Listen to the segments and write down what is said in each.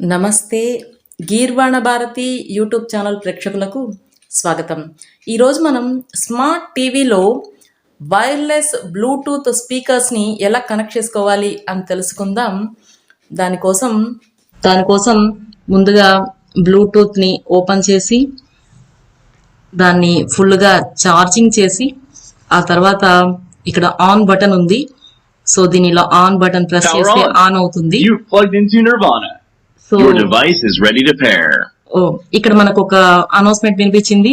నమస్తే గీర్వాణ Bharati YouTube channel ప్రేక్షకులకు స్వాగతం. ఈరోజు మనం స్మార్ట్ టీవీలో వైర్లెస్ బ్లూటూత్ స్పీకర్స్ని ఎలా కనెక్ట్ చేసుకోవాలి అని తెలుసుకుందాం. దానికోసం ముందుగా బ్లూటూత్ని ఓపెన్ చేసి దాన్ని ఫుల్గా ఛార్జింగ్ చేసి ఆ తర్వాత ఇక్కడ ఆన్ బటన్ ఉంది. సో దీని ఇలా ఆన్ బటన్ ప్రెస్ చేస్తే ఆన్ అవుతుంది. సో ఇక్కడ మనకు ఒక అనౌన్స్మెంట్ వినిపించింది,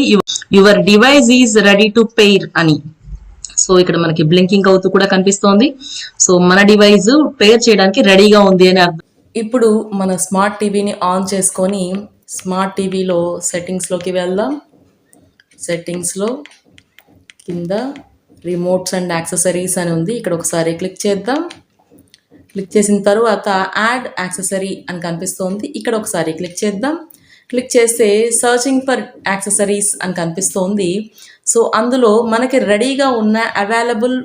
your device is ready to pair అని. సో ఇక్కడ మనకి బ్లింకింగ్ అవుతూ కూడా కనిపిస్తోంది. సో మన డివైస్ పెయిర్ చేయడానికి రెడీగా ఉంది అని అర్థం. ఇప్పుడు మన స్మార్ట్ టీవీని ఆన్ చేసుకొని స్మార్ట్ టీవీలో సెట్టింగ్స్లోకి వెళ్దాం. సెట్టింగ్స్లో కింద రిమోట్స్ అండ్ యాక్సెసరీస్ అని ఉంది. ఇక్కడ ఒకసారి క్లిక్ చేద్దాం. క్లిక్ చేసిన తర్వాత యాడ్ యాక్సెసరీ అని కనిపిస్తోంది. ఇక్కడ ఒకసారి క్లిక్ చేద్దాం. క్లిక్ చేస్తే సర్చింగ్ ఫర్ యాక్సెసరీస్ అని కనిపిస్తోంది. సో అందులో మనకి రెడీగా ఉన్న అవైలబుల్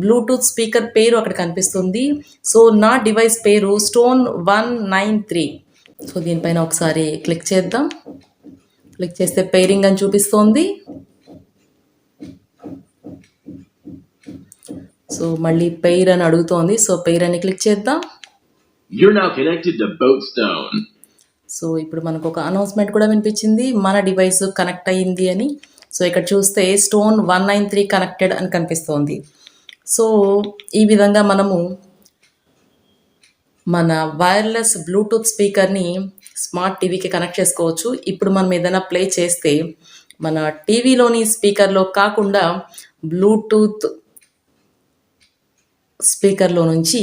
బ్లూటూత్ స్పీకర్ పేరు అక్కడ కనిపిస్తుంది. సో నా డివైస్ పేరు స్టోన్ 193. సో దీనిపైన ఒకసారి క్లిక్ చేద్దాం. క్లిక్ చేస్తే పేరింగ్ అని చూపిస్తోంది. సో మళ్ళీ పెయిర్ అని అడుగుతోంది. సో పెయిర్ అని క్లిక్ చేద్దాం. సో ఇప్పుడు మనకు ఒక అనౌన్స్మెంట్ కూడా వినిపించింది, మన డివైస్ కనెక్ట్ అయ్యింది అని. సో ఇక్కడ చూస్తే స్టోన్ 193 కనెక్టెడ్ అని కనిపిస్తోంది. సో ఈ విధంగా మనము మన వైర్లెస్ బ్లూటూత్ స్పీకర్ని స్మార్ట్ టీవీకి కనెక్ట్ చేసుకోవచ్చు. ఇప్పుడు మనం ఏదైనా ప్లే చేస్తే మన టీవీలోని స్పీకర్లో కాకుండా బ్లూటూత్ స్పీకర్లో నుంచి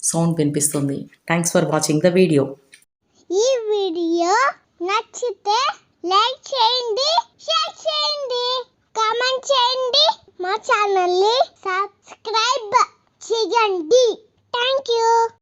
సౌండ్ వినిపిస్తుంది. Thanks for watching the video. ఈ వీడియో నచ్చితే లైక్ చేయండి, షేర్ చేయండి, కామెంట్ చేయండి, మా ఛానల్ని సబ్స్క్రైబ్ చేయండి.